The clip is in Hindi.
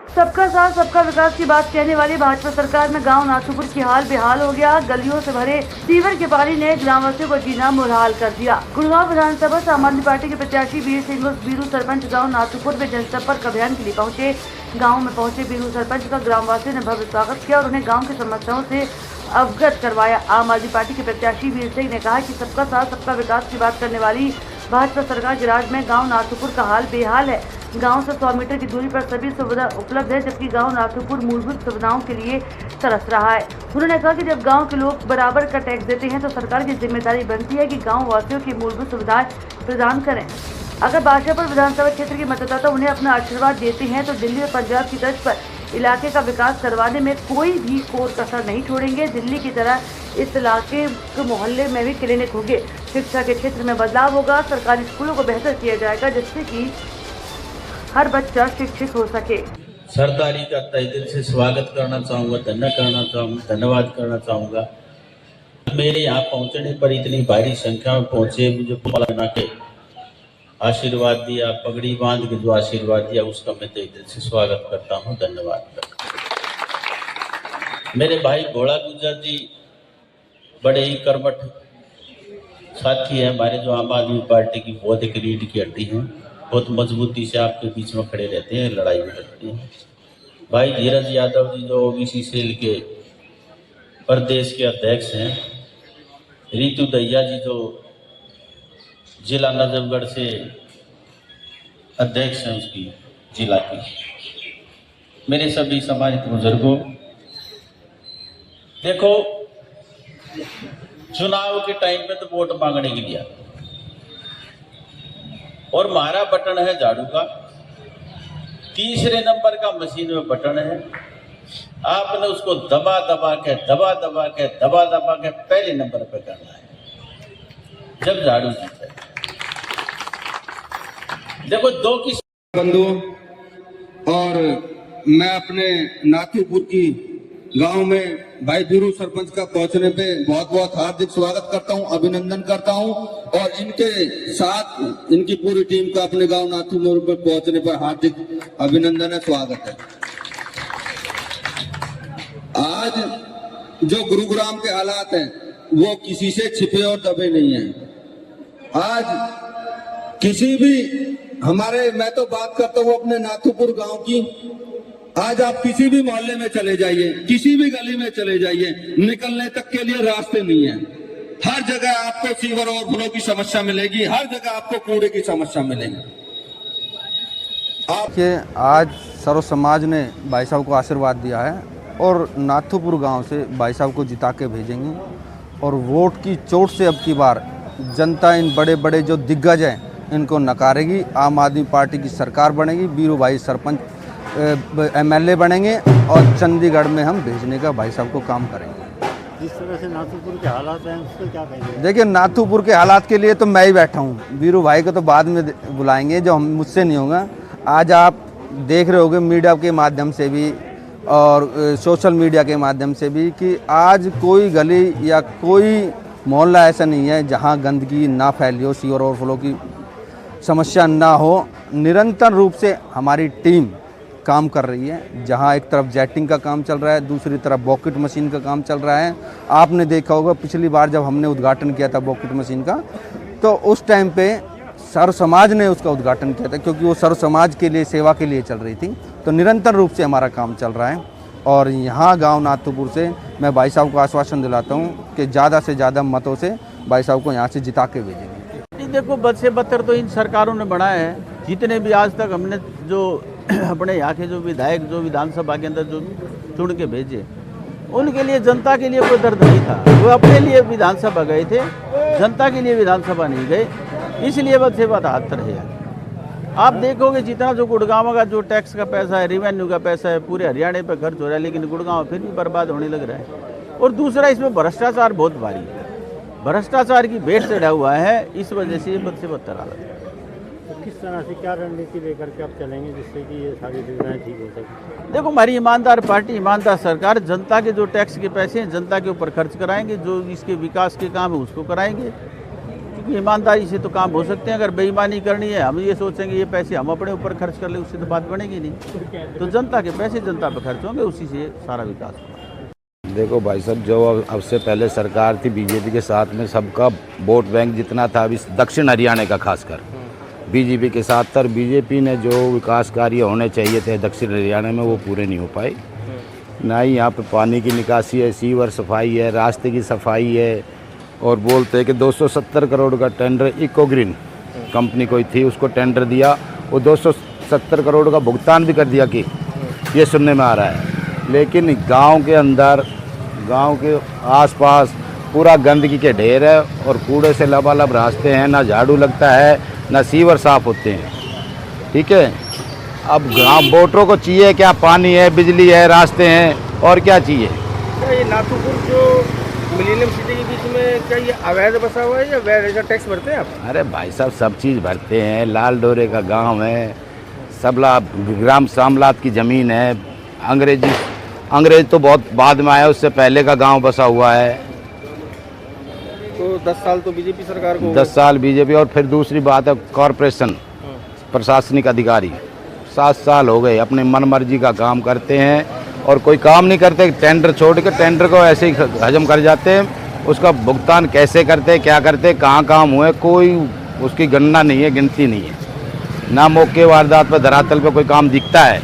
सबका साथ सबका विकास की बात कहने वाली भाजपा सरकार में गांव नाथूपुर की हाल बेहाल हो गया। गलियों से भरे सीवर के पानी ने ग्रामवासियों को जीना मुहाल कर दिया। गुड़गांव विधानसभा से आम आदमी पार्टी के प्रत्याशी वीर सिंह उर्फ बीरू सरपंच गांव नाथूपुर में जनसंपर्क अभियान के लिए पहुंचे। गाँव में पहुंचे बीरू सरपंच का ग्रामवासियों ने भव्य स्वागत किया और उन्हें गाँव की समस्याओं से अवगत करवाया। आम आदमी पार्टी के प्रत्याशी वीर सिंह ने कहा कि सबका साथ सबका विकास की बात करने वाली भाजपा सरकार के राज में गांव नाथूपुर का हाल बेहाल है। गांव से 100 मीटर की दूरी पर सभी सुविधा उपलब्ध है, जबकि गांव नाथूपुर मूलभूत सुविधाओं के लिए तरस रहा है। उन्होंने कहा कि जब गांव के लोग बराबर का टैक्स देते हैं तो सरकार की जिम्मेदारी बनती है कि गांव वासियों की मूलभूत सुविधाएं प्रदान करें। अगर बादशाहपुर विधानसभा क्षेत्र के मतदाता उन्हें अपना आशीर्वाद देते हैं तो दिल्ली और पंजाब की तर्ज पर इलाके का विकास करवाने में कोई भी कोर कसर नहीं छोड़ेंगे। दिल्ली की तरह इस इलाके के मोहल्ले में भी क्लिनिक होंगे। शिक्षा के क्षेत्र में बदलाव होगा। सरकारी स्कूलों को बेहतर किया जाएगा जिससे कि हर बच्चा शिक्षित हो सके। सरदारी का तहे दिल से स्वागत करना चाहूँगा, धन्यवाद करना चाहूँगा। मेरे यहाँ पहुँचने पर इतनी भारी संख्या में पहुँचे, मुझे बना के आशीर्वाद दिया, पगड़ी बांध के जो आशीर्वाद दिया उसका मैं तहे दिल से स्वागत करता हूँ, धन्यवाद करता हूँ। मेरे भाई भोला गुजर जी बड़े ही कर्मठ साथी है हमारे, जो आम आदमी पार्टी की बहुत एक रीढ़ की हड्डी है, बहुत मजबूती से आपके बीच में खड़े रहते हैं, लड़ाई में लड़ते हैं। भाई धीरज यादव जी जो ओबीसी सेल के प्रदेश के अध्यक्ष हैं, रितु दहिया जी जो जिला नजफगढ़ से अध्यक्ष हैं उसकी जिला की, मेरे सभी समाजिक बुजुर्गों, देखो चुनाव के टाइम पे तो वोट मांगने के लिए और हमारा बटन है झाड़ू का, तीसरे नंबर का मशीन में बटन है। आपने उसको दबा दबा के पहले नंबर पे करना है जब झाड़ू जीता है। देखो दो की बंधु, और मैं अपने नाथूपुर की गांव में भाई बीरू सरपंच का पहुंचने पे बहुत बहुत हार्दिक स्वागत करता हूं, अभिनंदन करता हूं, और इनके साथ इनकी पूरी टीम का अपने गांव नाथूपुर पर पहुंचने पर हार्दिक अभिनंदन है, स्वागत है। आज जो गुरुग्राम के हालात हैं वो किसी से छिपे और दबे नहीं हैं। आज किसी भी हमारे, मैं तो बात करता हूँ अपने नाथूपुर गांव की, आज आप किसी भी मोहल्ले में चले जाइए, किसी भी गली में चले जाइए, निकलने तक के लिए रास्ते नहीं है। हर जगह आपको सीवर ओवरफ्लो की समस्या मिलेगी, हर जगह आपको कूड़े की समस्या मिलेगी। आज सर्व समाज ने भाई साहब को आशीर्वाद दिया है और नाथूपुर गांव से भाई साहब को जिता के भेजेंगे और वोट की चोट से अब की बार जनता इन बड़े बड़े जो दिग्गज हैं इनको नकारेगी। आम आदमी पार्टी की सरकार बनेगी, बीरू भाई सरपंच एमएलए बनेंगे और चंडीगढ़ में हम भेजने का भाई साहब को काम करेंगे। जिस तरह से नाथूपुर के हालात हैं उसको क्या कहेंगे? देखिए नाथूपुर के हालात के लिए तो मैं ही बैठा हूँ, बीरू भाई को तो बाद में बुलाएंगे, जो हम मुझसे नहीं होगा। आज आप देख रहे होंगे मीडिया के माध्यम से भी और सोशल मीडिया के माध्यम से भी कि आज कोई गली या कोई मोहल्ला ऐसा नहीं है जहाँ गंदगी ना फैली हो, सीवर ओवरफ्लो की समस्या ना हो। निरंतर रूप से हमारी टीम काम कर रही है। जहां एक तरफ जेटिंग का काम चल रहा है, दूसरी तरफ बॉकेट मशीन का काम चल रहा है। आपने देखा होगा पिछली बार जब हमने उद्घाटन किया था बॉकेट मशीन का, तो उस टाइम पे सर्व समाज ने उसका उद्घाटन किया था, क्योंकि वो सर्व समाज के लिए, सेवा के लिए चल रही थी। तो निरंतर रूप से हमारा काम चल रहा है और यहाँ गाँव नाथूपुर से मैं भाई साहब को आश्वासन दिलाता हूँ कि ज़्यादा से ज़्यादा मतों से भाई साहब को यहाँ से जिता के भेजेंगे। देखो बद से बदतर तो इन सरकारों ने बनाया है। जितने भी आज तक हमने जो अपने यहाँ के जो विधायक जो विधानसभा के अंदर जो चुन के भेजे, उनके लिए जनता के लिए कोई दर्द नहीं था। वो अपने लिए विधानसभा गए थे, जनता के लिए विधानसभा नहीं गए, इसलिए बद से बद हाथ रहे। आप देखोगे जितना जो गुड़गांव का जो टैक्स का पैसा है, रेवेन्यू का पैसा है, पूरे हरियाणा पे खर्च हो रहा है, लेकिन गुड़गांव फिर भी बर्बाद होने लग रहा है। और दूसरा इसमें भ्रष्टाचार बहुत भारी है, भ्रष्टाचार की भेंट चढ़ा हुआ है, इस वजह से ये बद से बदतर हालत है। तो किस तरह से क्या रणनीति लेकर के आप चलेंगे जिससे कि ये सारी सुविधाएं ठीक हो सके? देखो हमारी ईमानदार पार्टी, ईमानदार सरकार, जनता के जो टैक्स के पैसे हैं जनता के ऊपर खर्च कराएंगे, जो इसके विकास के काम है उसको कराएंगे। क्योंकि ईमानदारी से तो काम हो सकते हैं। अगर बेईमानी करनी है, हम ये सोचेंगे ये पैसे हम अपने ऊपर खर्च कर ले, उससे तो बात बनेगी नहीं। तो जनता के पैसे जनता पे खर्च होंगे, उसी से सारा विकास होगा। देखो भाई साहब, जो अब से पहले सरकार थी बीजेपी के साथ में, सबका वोट बैंक जितना था अभी दक्षिण हरियाणा का खासकर बीजेपी के साथ था, बीजेपी ने जो विकास कार्य होने चाहिए थे दक्षिण हरियाणा में वो पूरे नहीं हो पाए। ना ही यहाँ पे पानी की निकासी है, सीवर सफाई है, रास्ते की सफाई है। और बोलते हैं कि 270 करोड़ का टेंडर इको ग्रीन कंपनी कोई थी उसको टेंडर दिया, वो 270 करोड़ का भुगतान भी कर दिया कि ये सुनने में आ रहा है। लेकिन गांव के अंदर, गांव के आसपास पूरा गंदगी के ढेर है और कूड़े से लबालब रास्ते हैं, ना झाड़ू लगता है ना सीवर साफ होते हैं। ठीक है, अब गाँव वोटरों को चाहिए क्या? पानी है, बिजली है, रास्ते हैं, और क्या चाहिए? क्या ये नाथुपुर जो मिलेनियम सिटी के बीच में क्या ये अवैध बसा हुआ है या वैध टैक्स भरते हैं आप? अरे भाई साहब, सब चीज़ भरते हैं। लाल डोरे का गांव है, सबला ग्राम सामलात की ज़मीन है। अंग्रेज तो बहुत बाद में आया, उससे पहले का गांव बसा हुआ है। तो 10 साल तो बीजेपी सरकार को 10 साल बीजेपी। और फिर दूसरी बात है कॉरपोरेशन प्रशासनिक अधिकारी 7 साल हो गए अपनी मनमर्जी का काम करते हैं और कोई काम नहीं करते। टेंडर छोड़ के टेंडर को ऐसे ही हजम कर जाते हैं। उसका भुगतान कैसे करते, क्या करते, कहाँ काम हुए, कोई उसकी गणना नहीं है, गिनती नहीं है। ना मौके वारदात पर धरातल पे कोई काम दिखता है।